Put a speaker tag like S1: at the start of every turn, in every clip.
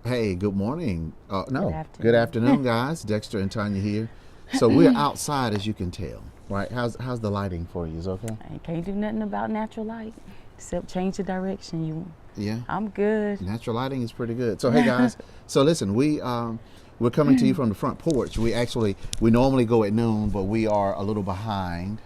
S1: Hey, good morning.
S2: Good
S1: No, good
S2: afternoon.
S1: afternoon, guys. Dexter and Tonya here. So we're outside, as you can tell, right? How's the lighting for you? Is it okay?
S2: I can't do nothing about natural light except change the direction.
S1: Yeah,
S2: I'm good.
S1: natural lighting is pretty good. So hey, guys. So listen, we're coming to you from the front porch. We normally go at noon, but we are a little behind.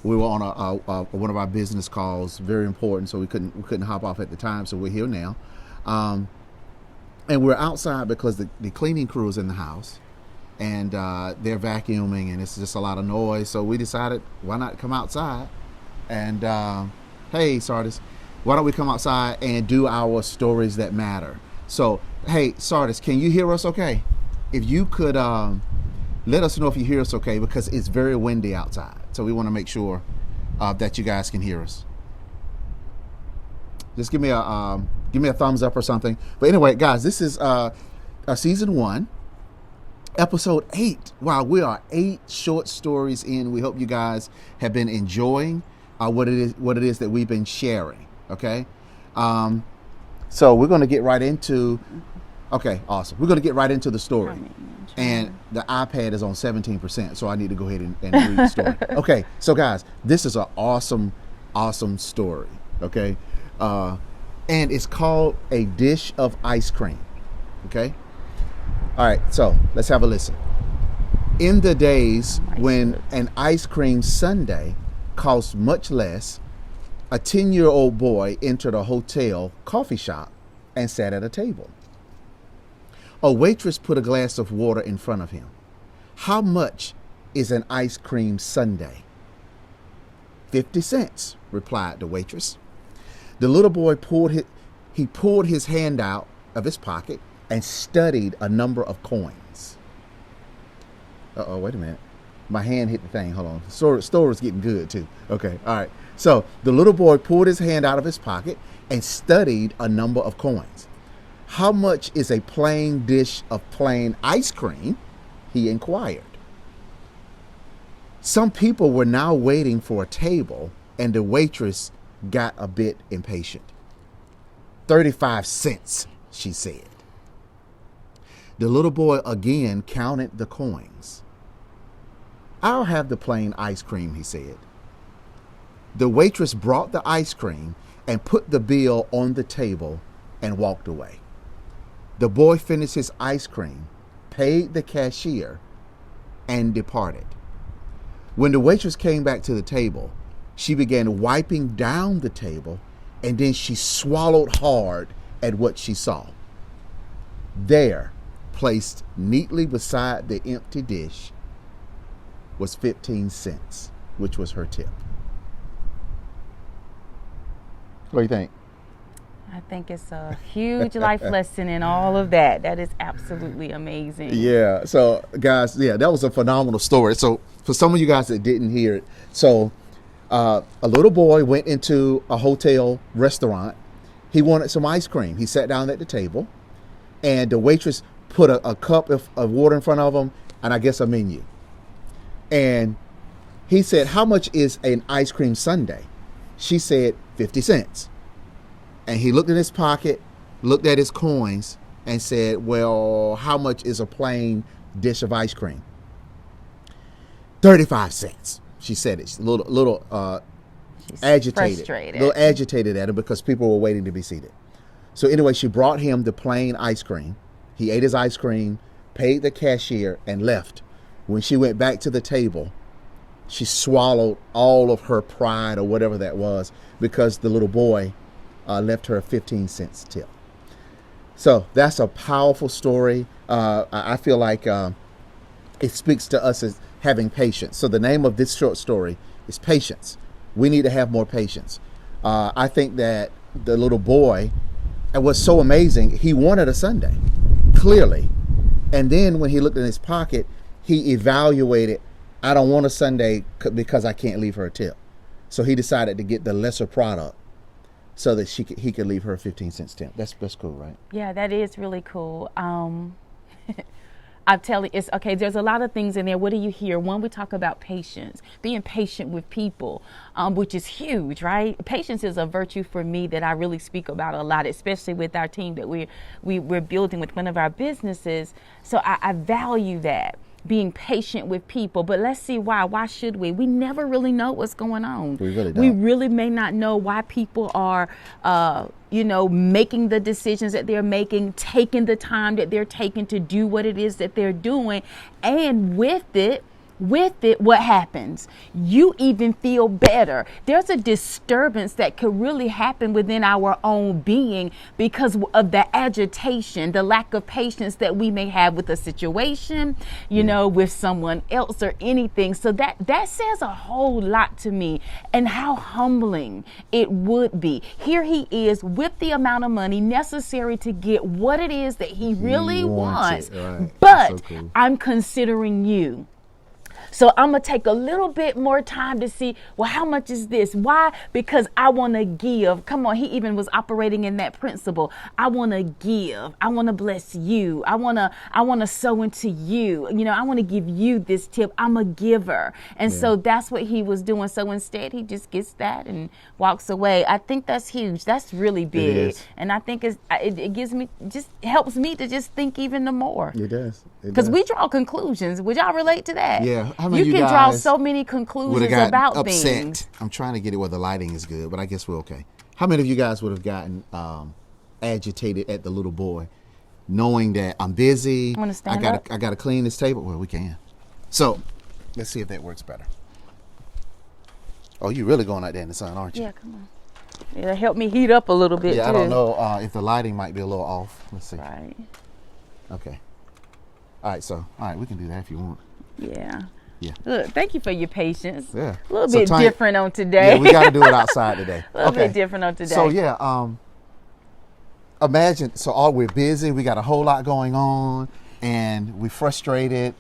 S1: We were on one of our business calls, very important, so we couldn't hop off at the time. So we're here now. Um, and we're outside because the cleaning crew is in the house, and they're vacuuming, and it's just a lot of noise. So we decided, why not come outside? And hey, Sardis, why don't we come outside and do our stories that matter? So hey, Sardis, can you hear us? Okay, if you could let us know if you hear us okay, because it's very windy outside. So we want to make sure that you guys can hear us. Just give me a thumbs up or something. But anyway, guys, this is season 1, episode 8. Wow, we are 8 short stories in. We hope you guys have been enjoying what it is that we've been sharing. Okay, so we're going to get right into. Okay, awesome. We're going to get right into the story. And the iPad is on 17%, so I need to go ahead and read the story. Okay, so guys, this is an awesome story. Okay, and it's called A Dish of Ice Cream. Okay, all right, so let's have a listen. In the days when an ice cream sundae cost much less, a 10-year-old boy entered a hotel coffee shop and sat at a table. A waitress put a glass of water in front of him. How much is an ice cream sundae? 50 cents, replied the waitress. The little boy pulled his hand out of his pocket and studied a number of coins. Uh-oh, wait a minute. My hand hit the thing. Hold on. The story's getting good, too. Okay, all right. So the little boy pulled his hand out of his pocket and studied a number of coins. How much is a plain dish of plain ice cream? He inquired. Some people were now waiting for a table, and the waitress got a bit impatient. 35 cents, she said. The little boy again counted the coins. I'll have the plain ice cream, he said. The waitress brought the ice cream and put the bill on the table and walked away. The boy finished his ice cream, paid the cashier, and departed. When the waitress came back to the table, she began wiping down the table, and then she swallowed hard at what she saw. There, placed neatly beside the empty dish, was 15 cents, which was her tip. What do you think?
S2: I think it's a huge life lesson in all of that. That is absolutely amazing.
S1: Yeah. So, guys, yeah, that was a phenomenal story. So, for some of you guys that didn't hear it, so a little boy went into a hotel restaurant. He wanted some ice cream. He sat down at the table, and the waitress put a cup of water in front of him, and I guess a menu. And he said, "How much is an ice cream sundae?" She said, 50 cents. And he looked in his pocket, looked at his coins, and said, "Well, how much is a plain dish of ice cream?" 35 cents. She said it. A little
S2: She's
S1: agitated.
S2: frustrated.
S1: A little agitated at him because people were waiting to be seated. So anyway, she brought him the plain ice cream. He ate his ice cream, paid the cashier, and left. When she went back to the table, she swallowed all of her pride or whatever that was because the little boy left her a 15 cents tip. So that's a powerful story. I feel like it speaks to us as having patience. So the name of this short story is Patience. We need to have more patience. I think that the little boy, it was so amazing. He wanted a sundae, clearly. And then when he looked in his pocket, he evaluated, I don't want a sundae because I can't leave her a tip. So he decided to get the lesser product so that he could leave her a 15 cents tip. That's cool, right?
S2: Yeah, that is really cool. I'm telling you, it's okay. There's a lot of things in there. What do you hear? One, we talk about patience, being patient with people, which is huge, right? Patience is a virtue for me that I really speak about a lot, especially with our team that we're building with one of our businesses. So I value that. Being patient with people, but let's see why. Why should we? We never really know what's going on.
S1: We really don't.
S2: We really may not know why people are, making the decisions that they're making, taking the time that they're taking to do what it is that they're doing. And with it, what happens? You even feel better. There's a disturbance that could really happen within our own being because of the agitation, the lack of patience that we may have with a situation, with someone else or anything. So that says a whole lot to me, and how humbling it would be. Here he is with the amount of money necessary to get what it is that he really wants.
S1: Right.
S2: But
S1: So cool.
S2: I'm considering you. So I'm going to take a little bit more time to see, well, how much is this? Why? Because I want to give. Come on, he even was operating in that principle. I want to give. I want to bless you. I want to sow into you. I want to give you this tip. I'm a giver. And so that's what he was doing. So instead, he just gets that and walks away. I think that's huge. That's really big. And I think it gives me, just helps me to just think even the more.
S1: It does.
S2: Because we draw conclusions. Would y'all relate to that?
S1: Yeah.
S2: You can draw so many conclusions about
S1: upset.
S2: things.
S1: I'm trying to get it where the lighting is good, but I guess we're okay. How many of you guys would have gotten agitated at the little boy, knowing that I'm busy?
S2: Want to stand up?
S1: I got to clean this table. Well, we can. So let's see if that works better. Oh, you're really going out there in the sun, aren't you?
S2: Yeah, come on. It'll help me heat up a little bit,
S1: Yeah,
S2: too.
S1: I don't know if the lighting might be a little off. Let's see.
S2: Right.
S1: Okay. All right, we can do that if you want.
S2: Yeah.
S1: Yeah.
S2: Look, thank you for your patience.
S1: Yeah.
S2: A little bit
S1: Tonya,
S2: different on today.
S1: Yeah, we got to do it outside today.
S2: A little bit different on today.
S1: So imagine, we're busy, we got a whole lot going on, and we're frustrated.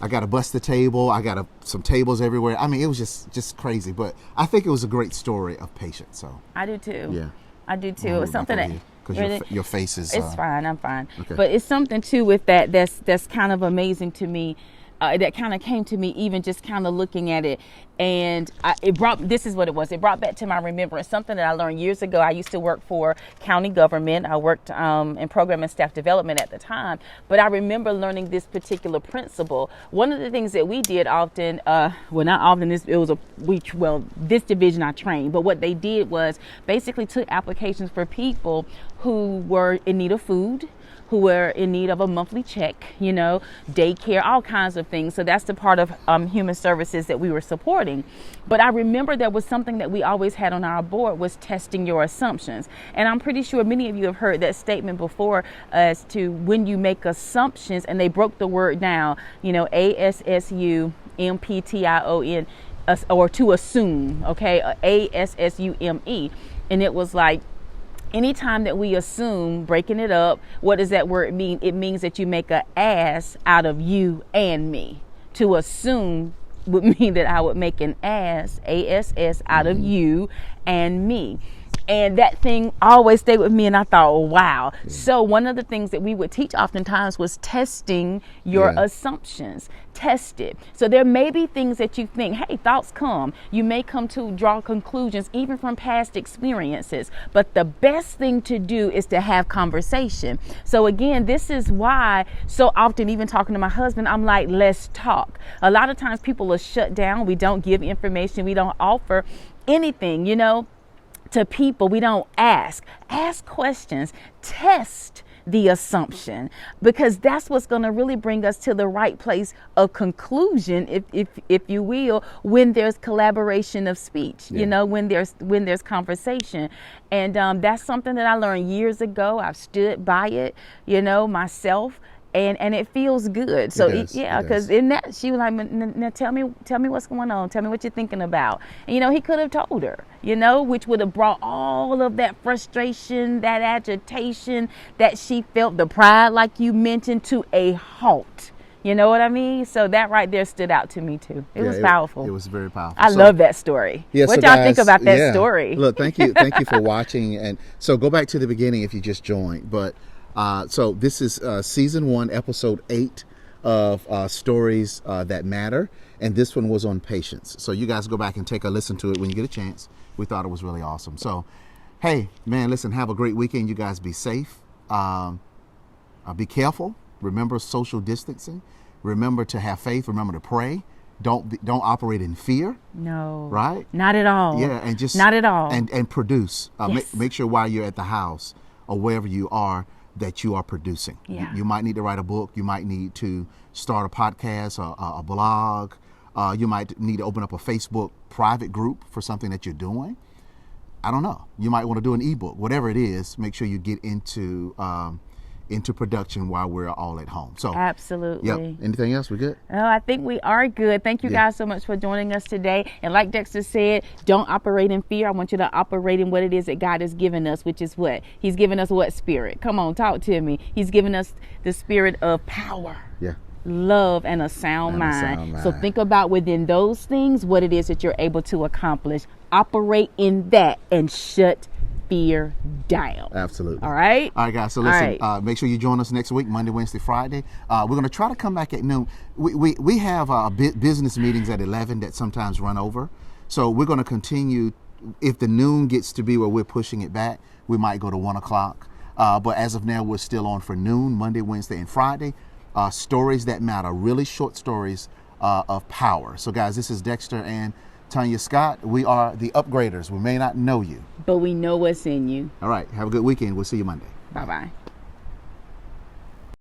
S1: I got to bust the table. I got some tables everywhere. I mean, it was just crazy, but I think it was a great story of patience. So
S2: I do too.
S1: Yeah.
S2: I do too. It's something that
S1: because your face is.
S2: It's fine. I'm fine.
S1: Okay.
S2: But it's something too with that's kind of amazing to me. That kind of came to me even just kind of looking at it, and this is what it was. It brought back to my remembrance something that I learned years ago. I used to work for county government. I worked in program and staff development at the time, but I remember learning this particular principle. One of the things that we did often, not often, this division I trained, but what they did was basically took applications for people who were in need of food, who were in need of a monthly check, daycare, all kinds of things. So that's the part of human services that we were supporting. But I remember there was something that we always had on our board was testing your assumptions. And I'm pretty sure many of you have heard that statement before as to when you make assumptions, and they broke the word down, ASSUMPTION, or to assume, okay, ASSUME. And it was like, anytime that we assume, breaking it up, what does that word mean? It means that you make an ass out of you and me. To assume would mean that I would make an ass, ASS, out of you and me. And that thing always stayed with me, and I thought, wow. So one of the things that we would teach oftentimes was testing your assumptions. Test it. So there may be things that you think, hey, thoughts come. You may come to draw conclusions even from past experiences. But the best thing to do is to have conversation. So again, this is why so often, even talking to my husband, I'm like, let's talk. A lot of times people are shut down. We don't give information. We don't offer anything, to people. We don't ask questions, test the assumption, because that's what's going to really bring us to the right place of conclusion, if you will, when there's collaboration of speech, when there's conversation. And that's something that I learned years ago. I've stood by it, myself. And it feels good. So because in that she was like, now tell me what's going on. Tell me what you're thinking about. And he could have told her, which would have brought all of that frustration, that agitation that she felt, the pride, like you mentioned, to a halt. You know what I mean? So that right there stood out to me too. It was powerful.
S1: It was very powerful.
S2: I love that story.
S1: Yeah,
S2: what
S1: so
S2: y'all
S1: guys,
S2: think about that story?
S1: Look, thank you for watching. And so go back to the beginning if you just joined. But so this is season 1, episode 8 of stories that matter. And this one was on patience. So you guys go back and take a listen to it when you get a chance. We thought it was really awesome. So, hey, man, listen, have a great weekend. You guys be safe. Be careful. Remember social distancing. Remember to have faith. Remember to pray. Don't operate in fear.
S2: No.
S1: Right?
S2: Not at all.
S1: Yeah, and just
S2: not at all.
S1: And produce.
S2: Yes.
S1: Make sure while you're at the house or wherever you are that you are producing.
S2: Yeah.
S1: You might need to write a book. You might need to start a podcast or a blog. You might need to open up a Facebook private group for something that you're doing. I don't know. You might want to do an ebook. Whatever it is, make sure you get into production while we're all at home. So
S2: absolutely.
S1: Yep. Anything else? We good?
S2: Oh, I think we are good. Thank you guys so much for joining us today. And like Dexter said, don't operate in fear. I want you to operate in what it is that God has given us, which is what? He's given us what spirit? Come on, talk to me. He's given us the spirit of power.
S1: Yeah.
S2: Love and a sound mind. So think about within those things what it is that you're able to accomplish. Operate in that and shut fear down.
S1: Absolutely.
S2: All right,
S1: guys. So listen, make sure you join us next week, Monday, Wednesday, Friday. We're going to try to come back at noon. We have business meetings at 11 that sometimes run over. So we're going to continue. If the noon gets to be where we're pushing it back, we might go to 1 o'clock. But as of now, we're still on for noon, Monday, Wednesday, and Friday. Stories that matter, really short stories of power. So guys, this is Dexter and Tonya Scott. We are the Upgraders. We may not know you,
S2: but we know what's in you.
S1: All right. Have a good weekend. We'll see you Monday.
S2: Bye-bye.